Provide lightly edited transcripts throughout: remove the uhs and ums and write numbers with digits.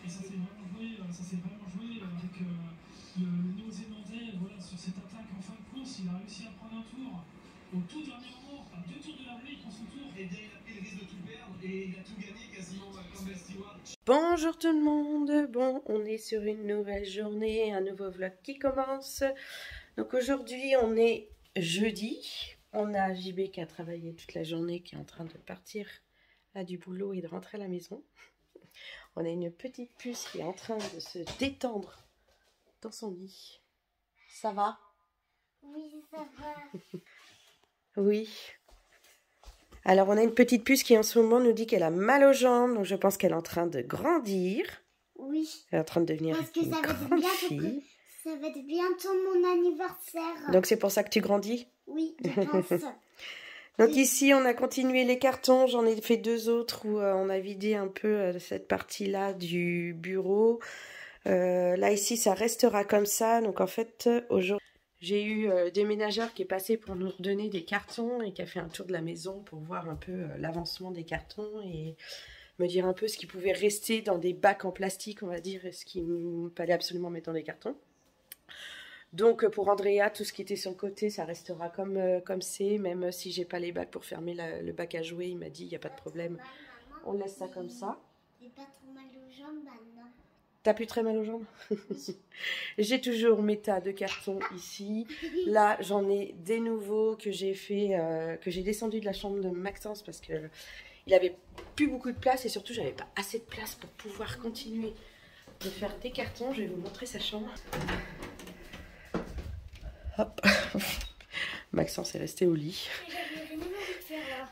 Et ça s'est vraiment joué avec le Néo-Zélandais, voilà, sur cette attaque en fin de course. Il a réussi à prendre un tour. Au tout dernier moment, à 2 tours de l'arrivée, il prend son tour. Et bien, il a pris le risque de tout perdre et il a tout gagné quasiment comme Ben Stewart. Bonjour tout le monde, bon on est sur une nouvelle journée, un nouveau vlog qui commence. Donc aujourd'hui on est jeudi, on a JB qui a travaillé toute la journée, qui est en train de partir là du boulot et de rentrer à la maison. On a une petite puce qui est en train de se détendre dans son lit. Ça va? Oui, ça va. Oui. Alors on a une petite puce qui en ce moment nous dit qu'elle a mal aux jambes, donc je pense qu'elle est en train de grandir. Oui. Elle est en train de devenir parce que une grande fille. Ça va être bientôt mon anniversaire. Donc c'est pour ça que tu grandis? Oui, je pense. Donc ici on a continué les cartons, j'en ai fait deux autres où on a vidé un peu cette partie-là du bureau. Là ici ça restera comme ça, donc en fait aujourd'hui j'ai eu des ménageurs qui est passé pour nous redonner des cartons et qui a fait un tour de la maison pour voir un peu l'avancement des cartons et me dire un peu ce qui pouvait rester dans des bacs en plastique, on va dire, et ce qu'il fallait absolument mettre dans des cartons. Donc pour Andrea, tout ce qui était sur le côté, ça restera comme c'est, même si j'ai pas les bacs pour fermer le bac à jouer, il m'a dit il n'y a pas de problème, on laisse ça comme ça. J'ai pas trop mal aux jambes maintenant. T'as plus très mal aux jambes? J'ai toujours mes tas de cartons ici. Là, j'en ai des nouveaux que j'ai fait, que j'ai descendu de la chambre de Maxence parce que il avait plus beaucoup de place et surtout, j'avais pas assez de place pour pouvoir continuer de faire des cartons. Je vais vous montrer sa chambre. Hop. Maxence est resté au lit.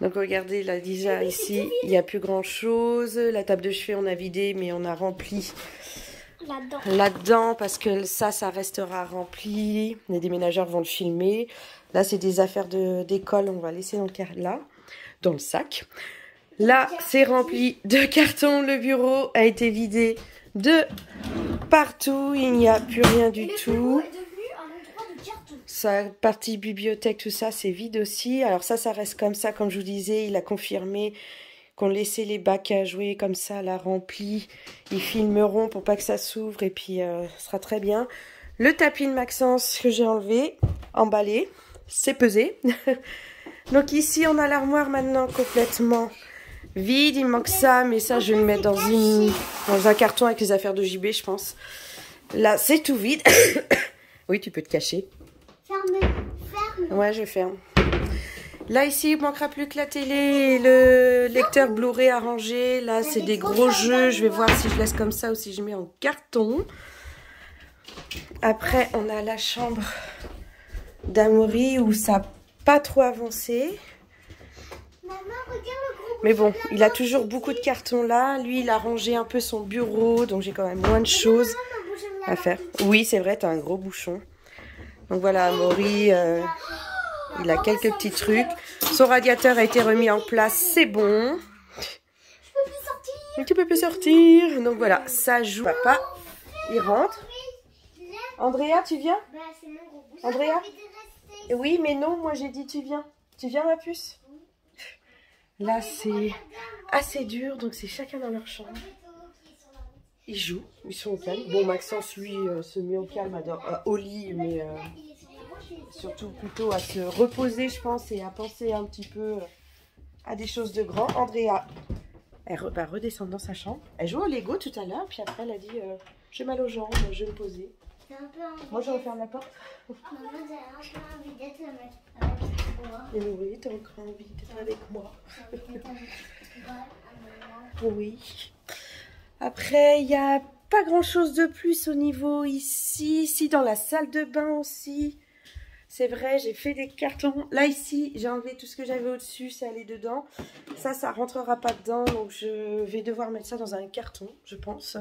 Donc regardez, là déjà ici, il n'y a plus grand chose. La table de chevet, on a vidé, mais on a rempli là-dedans parce que ça restera rempli. Les déménageurs vont le filmer. Là, c'est des affaires d'école, on va laisser dans le sac. Là, c'est rempli de cartons. Le bureau a été vidé de partout. Il n'y a plus rien du tout. Sa partie bibliothèque, tout ça, c'est vide aussi. Alors ça reste comme ça, comme je vous disais. Il a confirmé qu'on laissait les bacs à jouer comme ça, là, remplis. Ils filmeront pour pas que ça s'ouvre et puis ce sera très bien. Le tapis de Maxence que j'ai enlevé, emballé, c'est pesé. Donc ici, on a l'armoire maintenant complètement vide. Il manque ça, mais ça, je vais le mettre dans un carton avec les affaires de JB, je pense. Là, c'est tout vide. Oui, tu peux te cacher. Ferme. Ouais, je ferme. Là, ici, il ne manquera plus que la télé et le lecteur Blu-ray à ranger. Là, c'est des gros jeux. Je vais voir si je laisse comme ça ou si je mets en carton. Après, on a la chambre d'Amaury où ça n'a pas trop avancé. Maman, regarde le gros. Mais bon, il a toujours beaucoup de cartons là. Lui, il a rangé un peu son bureau. Donc, j'ai quand même moins de choses à faire. Oui, c'est vrai, tu as un gros bouchon. Donc voilà, Amaury, il a quelques petits trucs. Son radiateur a été remis en place, c'est bon. Je peux plus sortir. Tu peux plus sortir. Donc voilà, ça joue. Papa, il rentre. Andrea, tu viens? Bah, c'est mon gros bouchon. Andrea? Oui, mais non, moi j'ai dit tu viens. Tu viens, ma puce? Là, c'est assez dur, donc c'est chacun dans leur chambre. Ils jouent, ils sont au calme. Bon, Maxence, lui, se met au calme au lit, mais surtout plutôt à se reposer, je pense, et à penser un petit peu à des choses de grand. Andrea, elle va redescendre dans sa chambre. Elle joue au Lego tout à l'heure, puis après, elle a dit j'ai mal aux jambes, je vais me poser. Moi, je referme la porte. Maman, j'ai un peu envie d'être avec toi. Et oui, t'as encore envie d'être avec moi. Oui. Après, il n'y a pas grand-chose de plus au niveau ici. Ici, dans la salle de bain aussi. C'est vrai, j'ai fait des cartons. Là, ici, j'ai enlevé tout ce que j'avais au-dessus. C'est allé dedans. Ça rentrera pas dedans. Donc, je vais devoir mettre ça dans un carton, je pense.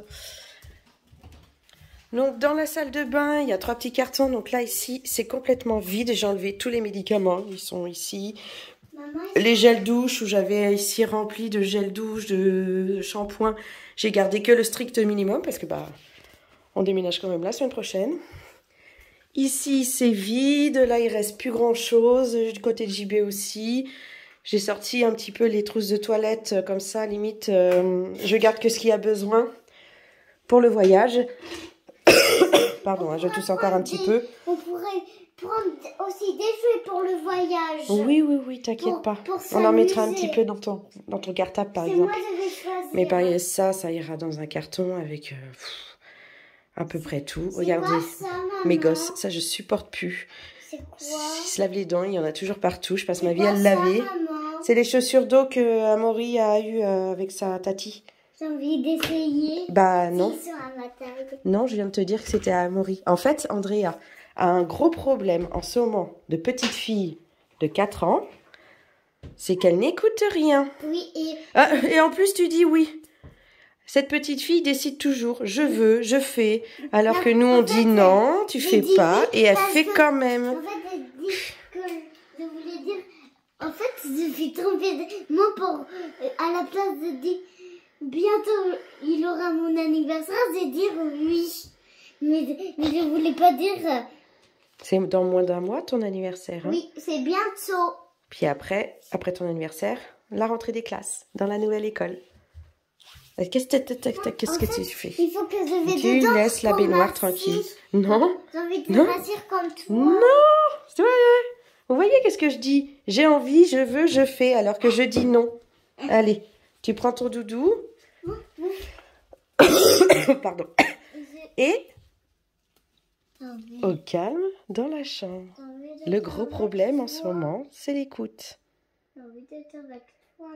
Donc, dans la salle de bain, il y a 3 petits cartons. Donc là, ici, c'est complètement vide. J'ai enlevé tous les médicaments. Ils sont ici. Les gels douche où j'avais ici rempli de gel douche, de shampoing. J'ai gardé que le strict minimum parce que bah on déménage quand même la semaine prochaine. Ici c'est vide, là il reste plus grand chose. Du côté de JB aussi. J'ai sorti un petit peu les trousses de toilette comme ça, limite je garde que ce qu'il y a besoin. pour le voyage. Pardon, je tousse encore un petit peu. On pourrait prendre aussi des jouets pour le voyage. Oui, t'inquiète pas. On en mettra un petit peu dans ton cartable, par exemple. Moi, je vais choisir. Mais pareil, ça ira dans un carton avec à peu près tout. Regardez, mes gosses, ça je supporte plus. C'est quoi? Ils se lavent les dents, il y en a toujours partout. Je passe ma vie à le laver. C'est les chaussures d'eau que Amaury a eu avec sa tati. J'ai envie d'essayer. Bah non. Sur ma table. Non, je viens de te dire que c'était à Amaury. En fait, Andrea a un gros problème en ce moment de petite fille de 4 ans. C'est qu'elle n'écoute rien. Oui, Et en plus, tu dis oui. Cette petite fille décide toujours. Je veux, je fais. Alors que nous, on dit non, tu fais pas. Et elle fait quand même. En fait, elle dit que je voulais dire... En fait, je suis trompée de moi pour... à la place de dire... Bientôt, il aura mon anniversaire, c'est dire oui. Mais je voulais pas dire... C'est dans moins d'un mois, ton anniversaire. Hein? Oui, c'est bientôt. Puis après ton anniversaire, la rentrée des classes, dans la nouvelle école. Qu'est-ce que tu fais? Il faut que je vais Tu dedans laisses la baignoire tranquille. Non. J'ai envie de Non. m'asseoir comme toi. Non. C'est vrai. Vous voyez qu'est-ce que je dis? J'ai envie, je veux, je fais, alors que je dis non. Allez, tu prends ton doudou. Pardon. Et au calme dans la chambre. Le gros problème en ce moment, c'est l'écoute.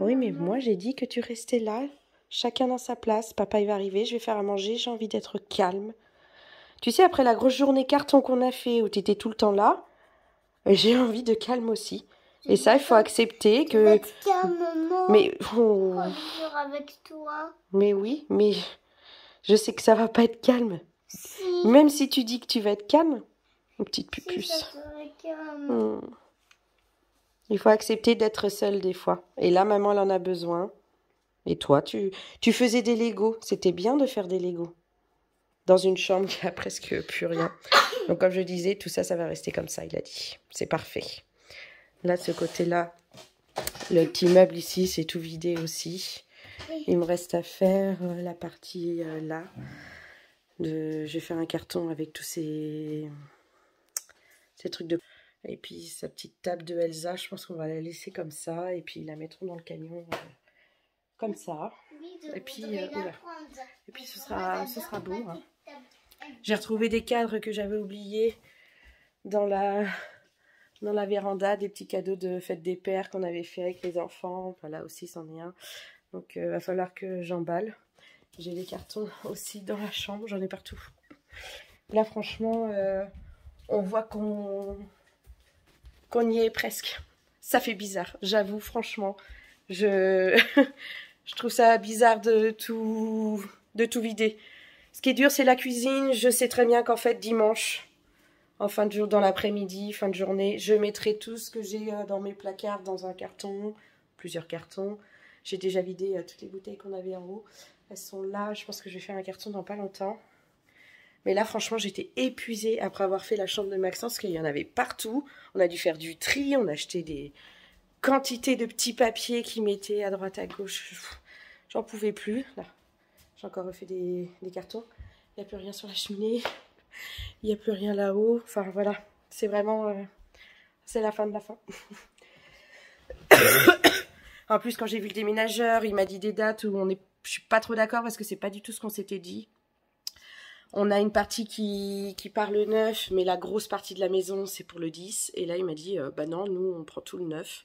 Oui, mais moi j'ai dit que tu restais là, chacun dans sa place. Papa il va arriver, je vais faire à manger, j'ai envie d'être calme. Tu sais, après la grosse journée carton qu'on a fait, où tu étais tout le temps là, j'ai envie de calme aussi. Et ça, il faut accepter que... Calmement. Mais... Avec toi. Mais oui, mais je sais que ça va pas être calme. Si. Même si tu dis que tu vas être calme, une petite pupuce. Si, ça serait calme. Il faut accepter d'être seule des fois. Et là, maman, elle en a besoin. Et toi, tu faisais des Legos. C'était bien de faire des Legos. Dans une chambre qui a presque plus rien. Donc, comme je disais, tout ça, ça va rester comme ça, il a dit. C'est parfait. Là, de ce côté-là, le petit meuble ici, c'est tout vidé aussi. Il me reste à faire la partie là. Je vais faire un carton avec tous ces trucs de... Et puis sa petite table de Elsa, je pense qu'on va la laisser comme ça. Et puis la mettrons dans le camion comme ça. Et puis, et puis ce sera beau. Hein. J'ai retrouvé des cadres que j'avais oubliés dans la véranda, des petits cadeaux de fête des pères qu'on avait fait avec les enfants. Enfin, là aussi, c'en est un. Donc, va falloir que j'emballe. J'ai les cartons aussi dans la chambre, j'en ai partout. Là, franchement, on voit qu'on y est presque. Ça fait bizarre, j'avoue, franchement. Je trouve ça bizarre de tout vider. Ce qui est dur, c'est la cuisine. Je sais très bien qu'en fait, dimanche, en fin de jour, dans l'après-midi, fin de journée, je mettrai tout ce que j'ai dans mes placards dans un carton, plusieurs cartons. J'ai déjà vidé toutes les bouteilles qu'on avait en haut. Elles sont là, je pense que je vais faire un carton dans pas longtemps. Mais là, franchement, j'étais épuisée après avoir fait la chambre de Maxence, parce qu'il y en avait partout. On a dû faire du tri, on a acheté des quantités de petits papiers qui mettaient à droite, à gauche. J'en pouvais plus. Là, j'ai encore refait des cartons. Il n'y a plus rien sur la cheminée. Il n'y a plus rien là-haut. Enfin, voilà. C'est vraiment... c'est la fin de la fin. En plus, quand j'ai vu le déménageur, il m'a dit des dates où je suis pas trop d'accord parce que c'est pas du tout ce qu'on s'était dit. On a une partie qui part le 9, mais la grosse partie de la maison, c'est pour le 10. Et là, il m'a dit, bah non, nous, on prend tout le 9.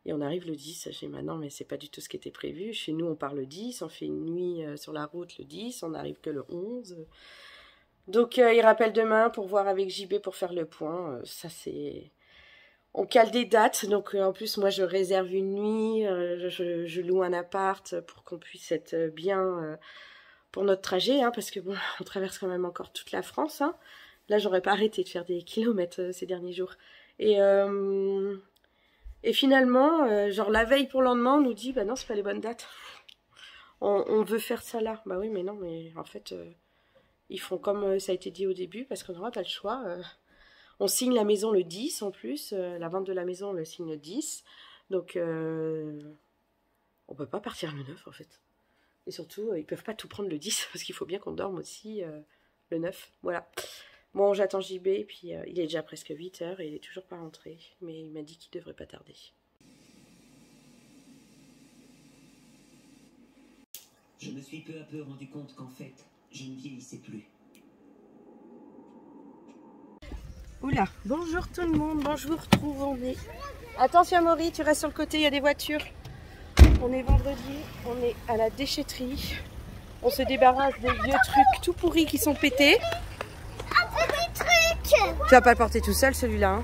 Et on arrive le 10. J'ai dit, bah non, mais c'est pas du tout ce qui était prévu. Chez nous, on part le 10, on fait une nuit sur la route le 10, on n'arrive que le 11. Donc, il rappelle demain pour voir avec JB pour faire le point. Ça, c'est... On cale des dates, donc en plus moi je réserve une nuit, je loue un appart pour qu'on puisse être bien pour notre trajet, hein, parce que bon, on traverse quand même encore toute la France. Hein. Là j'aurais pas arrêté de faire des kilomètres ces derniers jours. Et finalement, genre la veille pour le lendemain, on nous dit bah non c'est pas les bonnes dates. On veut faire ça là. Bah oui mais non, mais en fait ils font comme ça a été dit au début, parce qu'on n'aura pas le choix. On signe la maison le 10 en plus, la vente de la maison on le signe le 10, donc on peut pas partir le 9 en fait. Et surtout, ils peuvent pas tout prendre le 10 parce qu'il faut bien qu'on dorme aussi le 9. Voilà. Bon, j'attends JB, et puis il est déjà presque 8 h et il est toujours pas rentré. Mais il m'a dit qu'il devrait pas tarder. Je me suis peu à peu rendu compte qu'en fait, je ne vieillissais plus. Oula, bonjour tout le monde, bon je vous retrouve, on est... Attention Maury, tu restes sur le côté, il y a des voitures. On est vendredi, on est à la déchetterie. On se débarrasse des vieux trucs tout pourris qui sont pétés. Un petit truc. Tu vas pas le porter tout seul celui-là. Hein.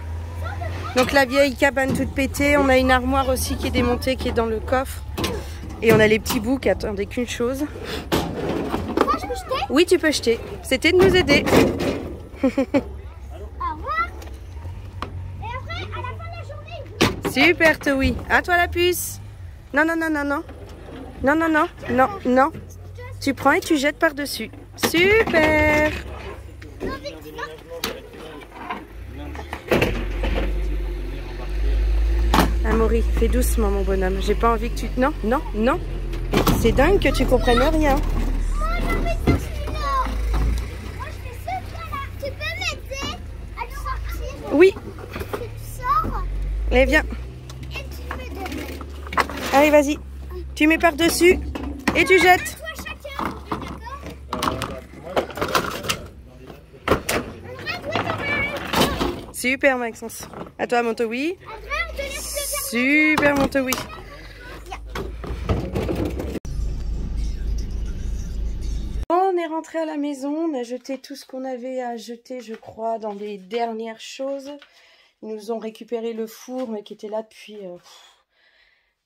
Donc la vieille cabane toute pétée, on a une armoire aussi qui est démontée, qui est dans le coffre. Et on a les petits bouts qui attendaient qu'une chose. Moi je peux jeter? Oui, tu peux jeter. C'était de nous aider. Au revoir. Et après, à la fin de la journée. Super Towi. À toi la puce. Non, non, non, non, non. Non, non, non, non, non. Tu prends et tu jettes par-dessus. Super. Amaury, fais doucement mon bonhomme. J'ai pas envie que tu... Non, non, non. C'est dingue que tu comprennes rien. Moi j'ai envie de faire celui-là. Moi je fais ce là. Tu peux m'aider à le sortir? Oui. Tu sors Allez, viens. et tu me donnes. Allez, vas-y. Tu mets par-dessus et tu jettes. Toi chacun, d'accord? Super Maxence. À toi mon Towi. Après on te laisse le faire. Super mon Towi. On est rentré à la maison, on a jeté tout ce qu'on avait à jeter, je crois, dans les dernières choses. Ils nous ont récupéré le four, mais qui était là depuis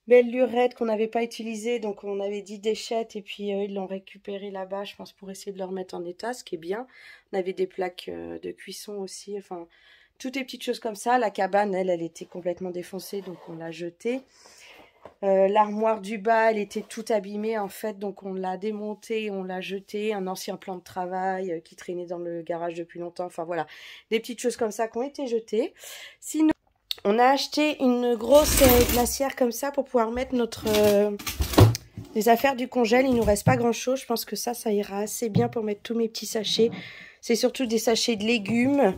belle lurette qu'on n'avait pas utilisé, donc on avait dit déchette, et puis ils l'ont récupéré là-bas, je pense, pour essayer de le remettre en état, ce qui est bien. On avait des plaques de cuisson aussi, enfin, toutes les petites choses comme ça. La cabane, elle était complètement défoncée, donc on l'a jetée. L'armoire du bas, elle était toute abîmée en fait, donc on l'a démontée, on l'a jetée. Un ancien plan de travail qui traînait dans le garage depuis longtemps, enfin voilà, des petites choses comme ça qui ont été jetées. Sinon, on a acheté une grosse glacière comme ça pour pouvoir mettre les affaires du congèle. Il nous reste pas grand chose, je pense que ça ira assez bien pour mettre tous mes petits sachets. C'est surtout des sachets de légumes,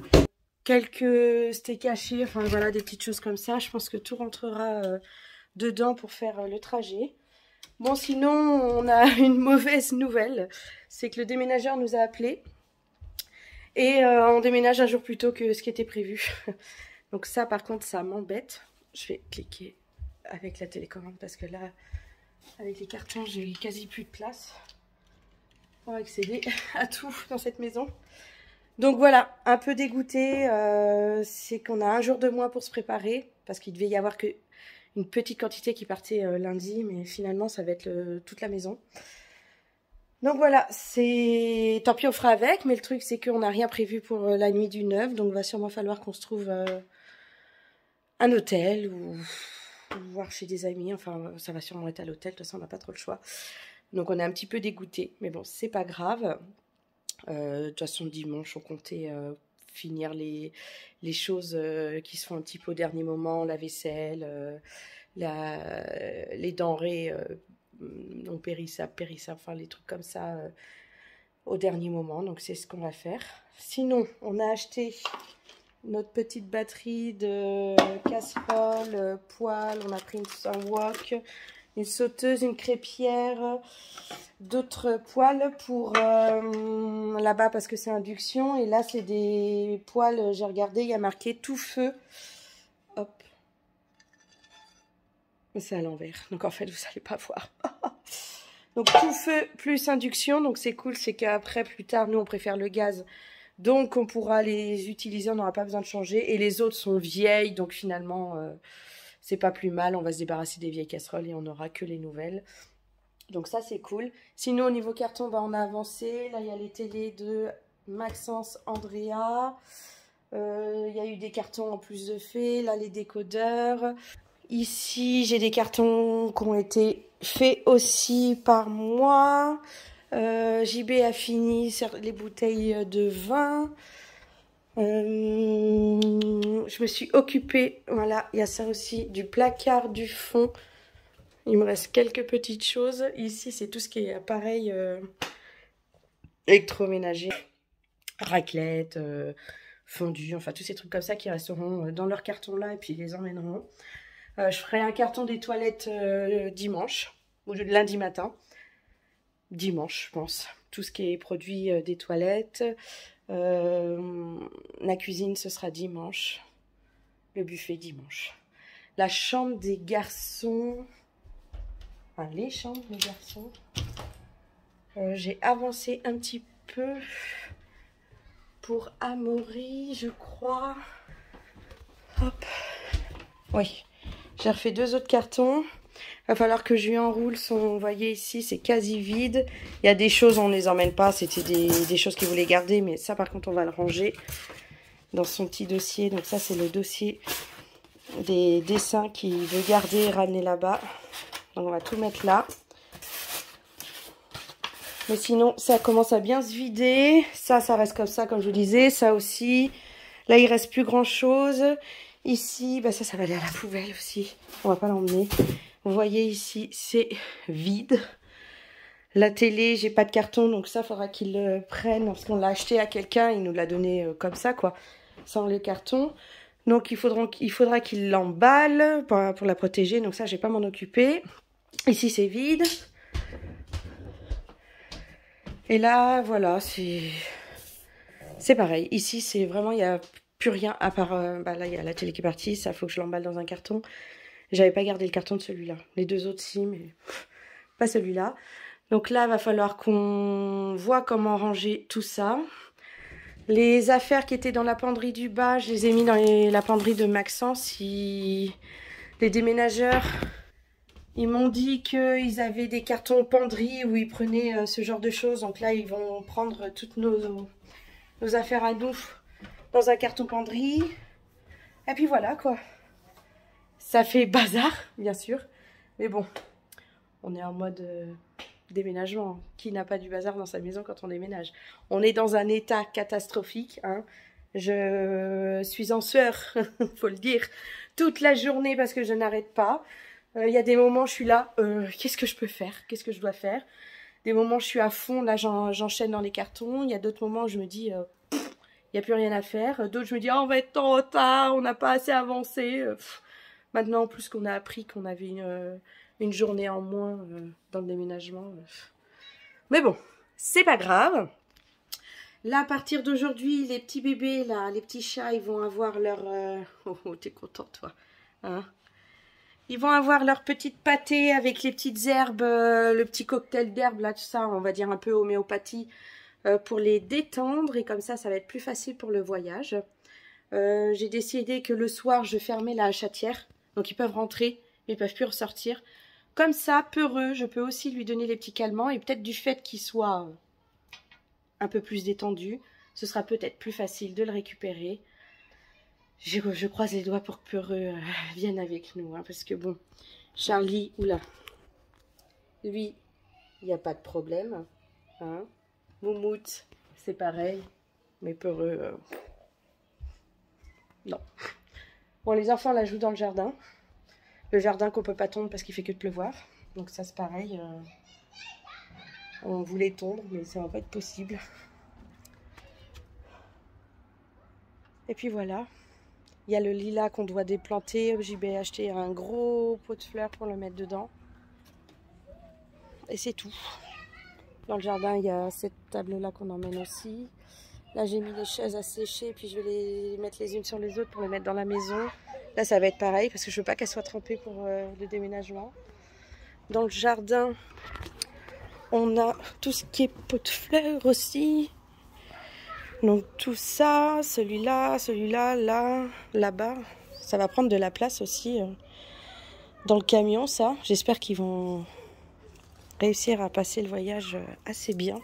quelques steaks hachés, enfin voilà, des petites choses comme ça. Je pense que tout rentrera dedans pour faire le trajet. Bon, sinon, on a une mauvaise nouvelle. C'est que le déménageur nous a appelés. Et on déménage un jour plus tôt que ce qui était prévu. Donc ça, par contre, ça m'embête. Je vais cliquer avec la télécommande parce que là, avec les cartons, j'ai quasi plus de place pour accéder à tout dans cette maison. Donc voilà, un peu dégoûté. C'est qu'on a un jour de moins pour se préparer parce qu'il devait y avoir que une petite quantité qui partait lundi, mais finalement ça va être toute la maison. Donc voilà, c'est tant pis, on fera avec, mais le truc c'est qu'on n'a rien prévu pour la nuit du 9, donc il va sûrement falloir qu'on se trouve un hôtel ou voir chez des amis, enfin ça va sûrement être à l'hôtel, de toute façon on n'a pas trop le choix. Donc on est un petit peu dégoûté, mais bon, c'est pas grave. De toute façon dimanche on comptait finir les choses qui se font un petit peu au dernier moment, la vaisselle, les denrées non périssables, enfin les trucs comme ça au dernier moment. Donc c'est ce qu'on va faire. Sinon, on a acheté notre petite batterie de casserole, poêle, on a pris un wok, une sauteuse, une crêpière, d'autres poêles pour là-bas parce que c'est induction. Et là, c'est des poêles, j'ai regardé, il y a marqué tout feu. Hop. Mais c'est à l'envers. Donc en fait, vous n'allez pas voir. Donc tout feu plus induction. Donc c'est cool, c'est qu'après, plus tard, nous, on préfère le gaz. Donc on pourra les utiliser, on n'aura pas besoin de changer. Et les autres sont vieilles, donc finalement... c'est pas plus mal, on va se débarrasser des vieilles casseroles et on n'aura que les nouvelles. Donc ça, c'est cool. Sinon, au niveau carton, bah, on a avancé. Là, il y a les télés de Maxence, Andrea. Il y a eu des cartons en plus de faits. Là, les décodeurs. Ici, j'ai des cartons qui ont été faits aussi par moi. JB a fini les bouteilles de vin. Je me suis occupée, voilà, il y a ça aussi, du placard du fond. Il me reste quelques petites choses. Ici, c'est tout ce qui est appareil électroménager. Raclette, fondue, enfin tous ces trucs comme ça qui resteront dans leur carton là et puis ils les emmèneront. Je ferai un carton des toilettes dimanche, ou lundi matin. Dimanche, je pense. Tout ce qui est produit des toilettes. La cuisine, ce sera dimanche. Le buffet, dimanche. La chambre des garçons... Enfin, les chambres des garçons. J'ai avancé un petit peu pour Amaury, je crois. Hop. Oui. J'ai refait 2 autres cartons. Il va falloir que je lui enroule son... Vous voyez ici, c'est quasi vide. Il y a des choses, on ne les emmène pas. C'était des choses qu'il voulait garder. Mais ça, par contre, on va le ranger dans son petit dossier. Donc ça, c'est le dossier des dessins qu'il veut garder et ramener là-bas. Donc on va tout mettre là. Mais sinon, ça commence à bien se vider. Ça reste comme ça, comme je vous disais. Ça aussi. Là, il reste plus grand-chose. Ici, bah ça va aller à la poubelle aussi. On va pas l'emmener. Vous voyez ici, c'est vide. La télé, j'ai pas de carton, donc ça, faudra qu'il le prenne. Parce qu'on l'a acheté à quelqu'un, il nous l'a donné comme ça, quoi. Sans les cartons. Donc, il faudra qu'il l'emballe pour la protéger. Donc ça, je vais pas m'en occuper. Ici, c'est vide. Et là, voilà, c'est pareil. Ici, c'est vraiment, il n'y a plus rien à part... là, il y a la télé qui est partie. Ça, faut que je l'emballe dans un carton. J'avais pas gardé le carton de celui-là. Les 2 autres, si, mais pas celui-là. Donc là, il va falloir qu'on voit comment ranger tout ça. Les affaires qui étaient dans la penderie du bas, je les ai mis dans la penderie de Maxence. Les déménageurs, ils m'ont dit qu'ils avaient des cartons penderie où ils prenaient ce genre de choses. Donc là, ils vont prendre toutes nos affaires à nous dans un carton penderie. Et puis voilà, quoi. Ça fait bazar, bien sûr. Mais bon, on est en mode déménagement. Qui n'a pas du bazar dans sa maison quand on déménage? On est dans un état catastrophique. Hein. Je suis en sueur, faut le dire, toute la journée parce que je n'arrête pas. Il y a des moments, je suis là, qu'est-ce que je peux faire? Qu'est-ce que je dois faire? Des moments, je suis à fond, là, j'enchaîne dans les cartons. Il y a d'autres moments où je me dis, il n'y a plus rien à faire. D'autres, je me dis, oh, on va être en retard, on n'a pas assez avancé. Maintenant, en plus qu'on a appris qu'on avait une journée en moins dans le déménagement. Mais bon, c'est pas grave. Là, à partir d'aujourd'hui, les petits bébés, là, les petits chats, ils vont avoir leur... Oh, t'es content, toi, hein? Ils vont avoir leur petite pâtée avec les petites herbes, le petit cocktail d'herbes, là, tout ça, on va dire un peu homéopathie, pour les détendre. Et comme ça, ça va être plus facile pour le voyage. J'ai décidé que le soir, je fermais la chatière. Donc, ils peuvent rentrer, mais ils ne peuvent plus ressortir. Comme ça, peureux, je peux aussi lui donner les petits calmants. Et peut-être du fait qu'il soit un peu plus détendu, ce sera peut-être plus facile de le récupérer. Je croise les doigts pour que Peureux vienne avec nous. Hein, parce que bon, Charlie, oula, lui, il n'y a pas de problème. Hein. Moumoute, c'est pareil. Mais Peureux, non. Bon, les enfants la jouent dans le jardin. Le jardin qu'on peut pas tondre parce qu'il fait que de pleuvoir. Donc ça, c'est pareil. On voulait tondre, mais ça va pas être possible. Et puis voilà. Il y a le lilas qu'on doit déplanter. J'ai acheté un gros pot de fleurs pour le mettre dedans. Et c'est tout. Dans le jardin, il y a cette table-là qu'on emmène aussi. Là, j'ai mis les chaises à sécher. Puis je vais les mettre les unes sur les autres pour les mettre dans la maison. Là, ça va être pareil parce que je veux pas qu'elles soient trempées pour le déménagement. Dans le jardin, on a tout ce qui est pot de fleurs aussi. Donc tout ça, celui-là, là, là-bas. Ça va prendre de la place aussi dans le camion, ça. J'espère qu'ils vont réussir à passer le voyage assez bien.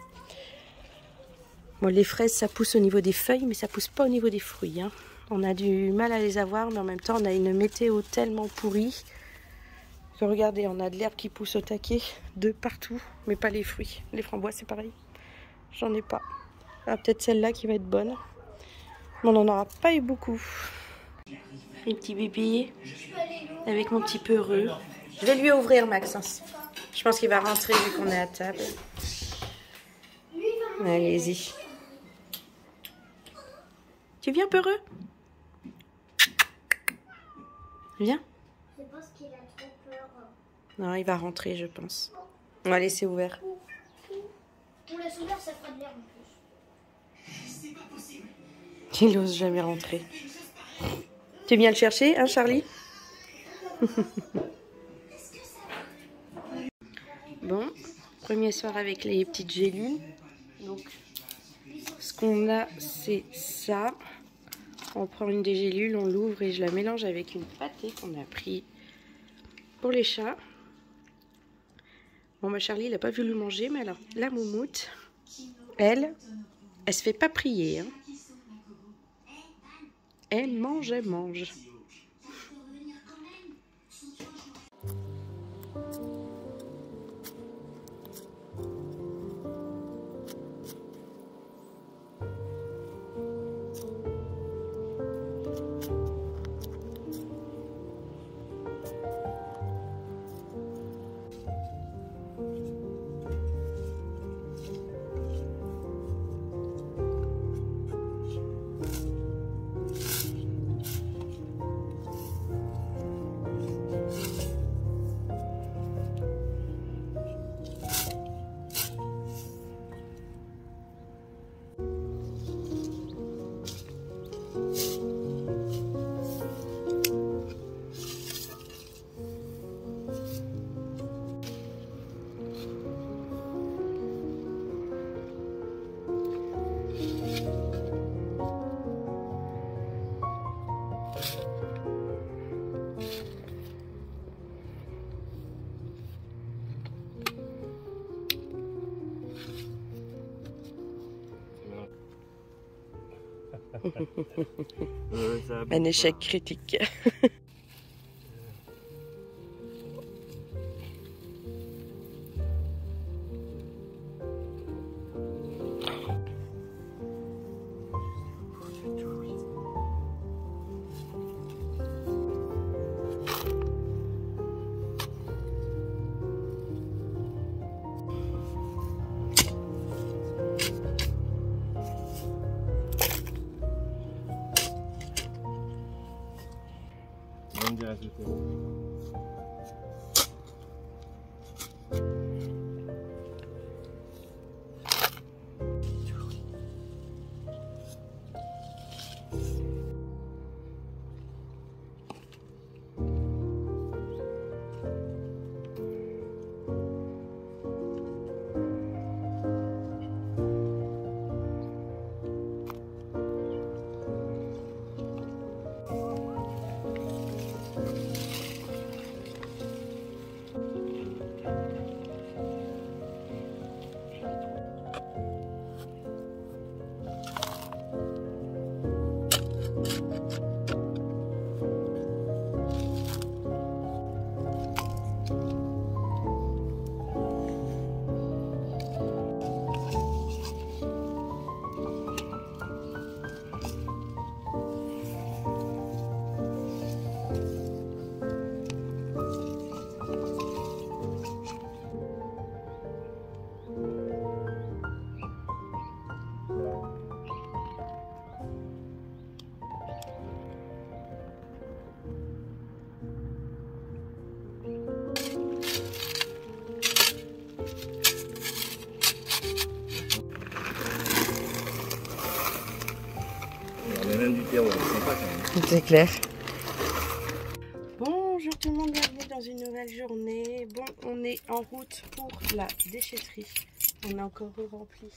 Bon, les fraises, ça pousse au niveau des feuilles, mais ça pousse pas au niveau des fruits. Hein. On a du mal à les avoir, mais en même temps, on a une météo tellement pourrie que regardez, on a de l'herbe qui pousse au taquet de partout, mais pas les fruits. Les framboises, c'est pareil. J'en ai pas. Ah, peut-être celle-là qui va être bonne. Mais on n'en aura pas eu beaucoup. Les petits bébés avec mon petit Peureux. Je vais lui ouvrir, Maxence. Je pense qu'il va rentrer vu qu'on est à table. Allez-y. Tu viens, peureux? Viens. Je pense qu'il a trop peur. Non, il va rentrer, je pense. On va laisser ouvert. On laisse ouvert, ça fera de l'air en plus. C'est pas possible. Il n'ose jamais rentrer. Tu viens le chercher, hein, Charlie? Bon, premier soir avec les petites gélules. Donc, ce qu'on a, c'est ça. On prend une des gélules, on l'ouvre et je la mélange avec une pâtée qu'on a pris pour les chats. Bon, bah Charlie, il n'a pas voulu manger, mais alors, la moumoute, elle se fait pas prier. Hein. Elle mange, elle mange. Un échec critique. C'est clair. Bonjour tout le monde, bienvenue dans une nouvelle journée. Bon, on est en route pour la déchetterie. On a encore rempli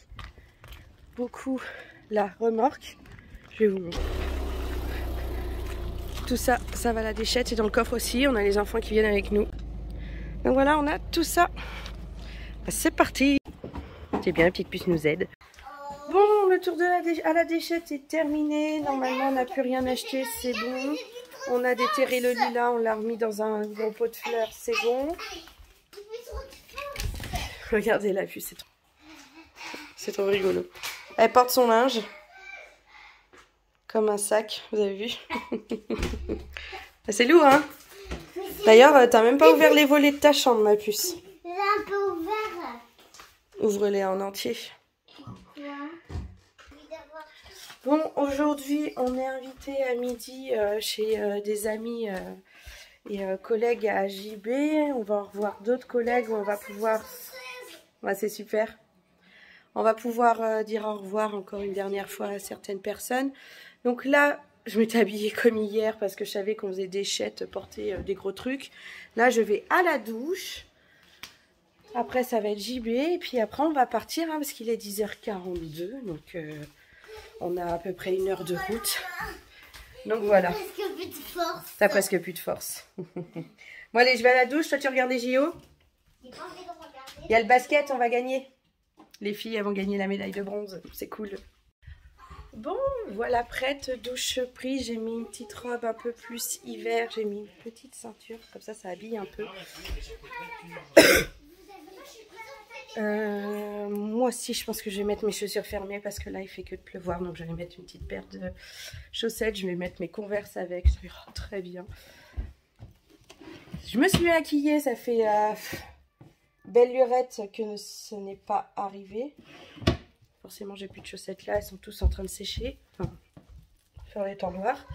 beaucoup la remorque. Je vais vous montrer. Tout ça, ça va à la déchette. Et dans le coffre aussi, on a les enfants qui viennent avec nous. Donc voilà, on a tout ça. C'est parti. C'est bien, la petite puce nous aide. Bon, le tour à la déchette est terminé. Normalement, on n'a plus rien acheté, c'est bon. On a déterré le lilas, on l'a remis dans un gros pot de fleurs, c'est bon. Regardez la vue, c'est trop rigolo. Elle porte son linge comme un sac, vous avez vu. C'est lourd, hein? D'ailleurs, t'as même pas ouvert les volets de ta chambre, ma puce. J'ai un peu ouvert. Ouvre-les en entier. Ouais. Bon, aujourd'hui, on est invité à midi chez des amis et collègues à JB. On va revoir d'autres collègues où on va pouvoir... Ouais, c'est super. On va pouvoir dire au revoir encore une dernière fois à certaines personnes. Donc là, je m'étais habillée comme hier parce que je savais qu'on faisait des chètes, porter des gros trucs. Là, je vais à la douche. Après, ça va être JB. Et puis après, on va partir parce qu'il est 10h42. Donc, on a à peu près 1 heure de route. Donc voilà. Presque plus de force. T'as presque plus de force. Bon, allez, je vais à la douche. Toi, tu regardes les JO. Il y a le basket, on va gagner. Les filles, elles vont gagner la médaille de bronze. C'est cool. Bon, voilà, prête. Douche prise. J'ai mis une petite robe un peu plus hiver. J'ai mis une petite ceinture. Comme ça habille un peu. Moi aussi, je pense que je vais mettre mes chaussures fermées parce que là, il fait que de pleuvoir. Donc, je vais mettre une petite paire de chaussettes. Je vais mettre mes Converse avec. Ça ira très bien. Je me suis maquillée. Ça fait belle lurette que ce n'est pas arrivé. Forcément, j'ai plus de chaussettes là. Elles sont tous en train de sécher. Enfin, faire les temps noirs.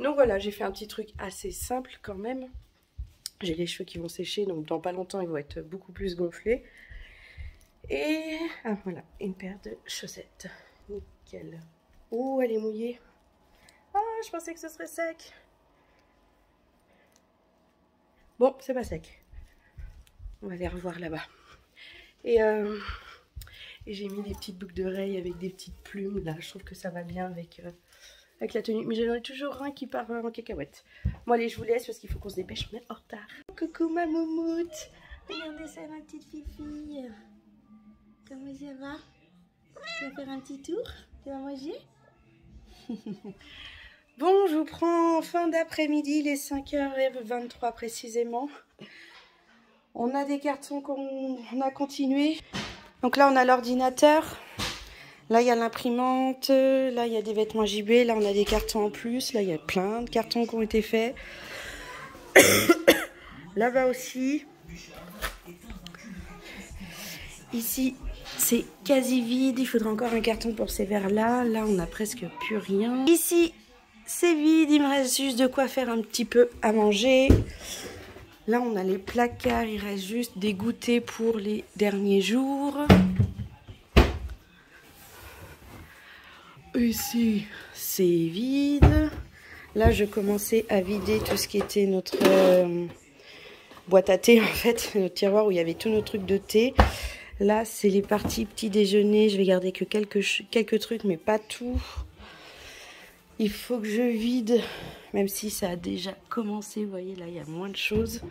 Donc, voilà, j'ai fait un petit truc assez simple quand même. J'ai les cheveux qui vont sécher. Donc, dans pas longtemps, ils vont être beaucoup plus gonflés. Et voilà, une paire de chaussettes. Nickel. Oh, elle est mouillée. Ah, je pensais que ce serait sec. Bon, c'est pas sec. On va les revoir là-bas. Et j'ai mis des petites boucles d'oreilles avec des petites plumes. Là, je trouve que ça va bien avec la tenue. Mais j'en ai toujours un qui part en cacahuète. Bon, allez, je vous laisse parce qu'il faut qu'on se dépêche. On est en retard. Coucou ma moumoute. Regardez ça, ma petite fifille. Comment ça va? Tu vas faire un petit tour? Tu vas manger? Bon, je vous prends en fin d'après-midi, les 5h23 précisément. On a des cartons qu'on a continué. Donc là, on a l'ordinateur. Là, il y a l'imprimante. Là, il y a des vêtements JB. Là, on a des cartons en plus. Là, il y a plein de cartons qui ont été faits. Là-bas aussi. Ici, c'est quasi vide. Il faudra encore un carton pour ces verres-là. Là, on n'a presque plus rien. Ici, c'est vide. Il me reste juste de quoi faire un petit peu à manger. Là, on a les placards. Il reste juste des goûters pour les derniers jours. Ici, c'est vide. Là, je commençais à vider tout ce qui était notre boîte à thé, en fait. Notre tiroir où il y avait tous nos trucs de thé. Là, c'est les parties petit déjeuner. Je vais garder que quelques trucs, mais pas tout. Il faut que je vide, même si ça a déjà commencé. Vous voyez, là, il y a moins de choses.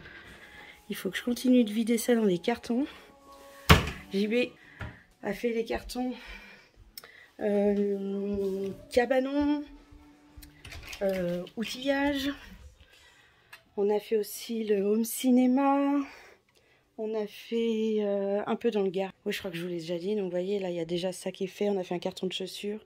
Il faut que je continue de vider ça dans les cartons. JB a fait les cartons cabanon, outillage. On a fait aussi le home cinéma. On a fait un peu dans le garage. Oui, je crois que je vous l'ai déjà dit. Donc, vous voyez, là, il y a déjà ça qui est fait. On a fait un carton de chaussures.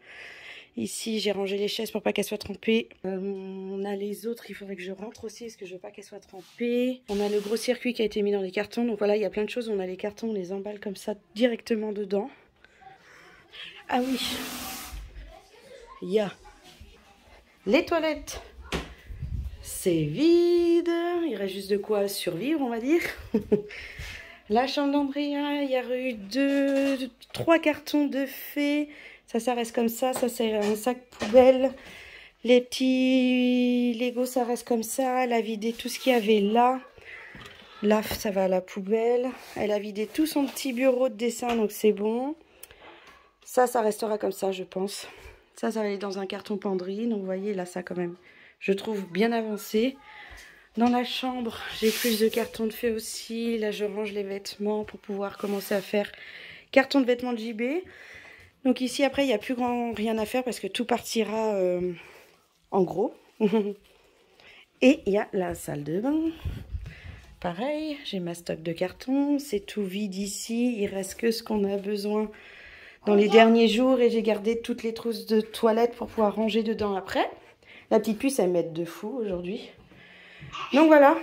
Ici, j'ai rangé les chaises pour pas qu'elles soient trempées. On a les autres. Il faudrait que je rentre aussi parce que je veux pas qu'elles soient trempées. On a le gros circuit qui a été mis dans les cartons. Donc, voilà, il y a plein de choses. On a les cartons, on les emballe comme ça directement dedans. Ah oui. Il y a les toilettes. C'est vide. Il reste juste de quoi survivre, on va dire. La chambre d'Andrea, il y a eu 3 cartons de fées. Ça reste comme ça. Ça, c'est un sac poubelle. Les petits Lego, ça reste comme ça. Elle a vidé tout ce qu'il y avait là. Là, ça va à la poubelle. Elle a vidé tout son petit bureau de dessin, donc c'est bon. Ça restera comme ça, je pense. Ça va aller dans un carton penderie. Donc, vous voyez, là, ça, quand même, je trouve bien avancé. Dans la chambre, j'ai plus de cartons de fées aussi. Là, je range les vêtements pour pouvoir commencer à faire carton de vêtements de JB. Donc ici, après, il n'y a plus rien à faire parce que tout partira en gros. Et il y a la salle de bain. Pareil, j'ai ma stock de cartons. C'est tout vide ici. Il reste que ce qu'on a besoin dans les derniers jours. Et j'ai gardé toutes les trousses de toilette pour pouvoir ranger dedans après. La petite puce, elle m'aide de fou aujourd'hui. Donc voilà,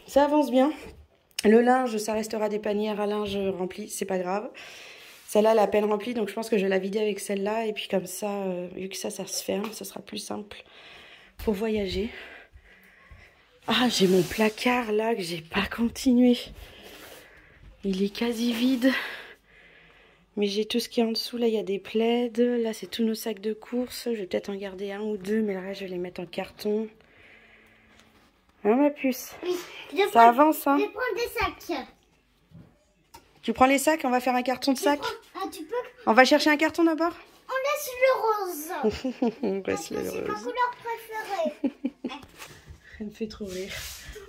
ça avance bien. Le linge, ça restera des panières à linge remplis, c'est pas grave. Celle-là, elle est à peine remplie, donc je pense que je vais la vider avec celle-là. Et puis comme ça, vu que ça se ferme, ça sera plus simple pour voyager. Ah, j'ai mon placard là que j'ai pas continué. Il est quasi vide. Mais j'ai tout ce qui est en dessous. Là, il y a des plaids. Là, c'est tous nos sacs de course. Je vais peut-être en garder un ou deux, mais là, je vais les mettre en carton. Hein, ma puce? Oui, ça avance, hein? Je vais prendre des sacs. Tu prends les sacs? On va faire un carton de sac. Tu peux... On va chercher un carton d'abord? On laisse le rose. On Parce que c'est ma couleur préférée. Ça me fait trop rire.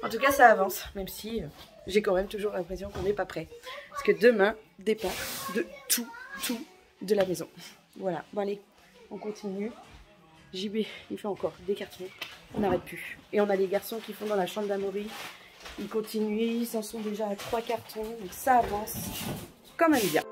En tout cas, ça avance, même si j'ai quand même toujours l'impression qu'on n'est pas prêt. Parce que demain, départ de tout de la maison. Voilà, bon allez, on continue. JB, il fait encore des cartons, on n'arrête plus. Et on a les garçons qui font dans la chambre d'Amaury. Ils continuent, ils en sont déjà à 3 cartons, donc ça avance quand même bien.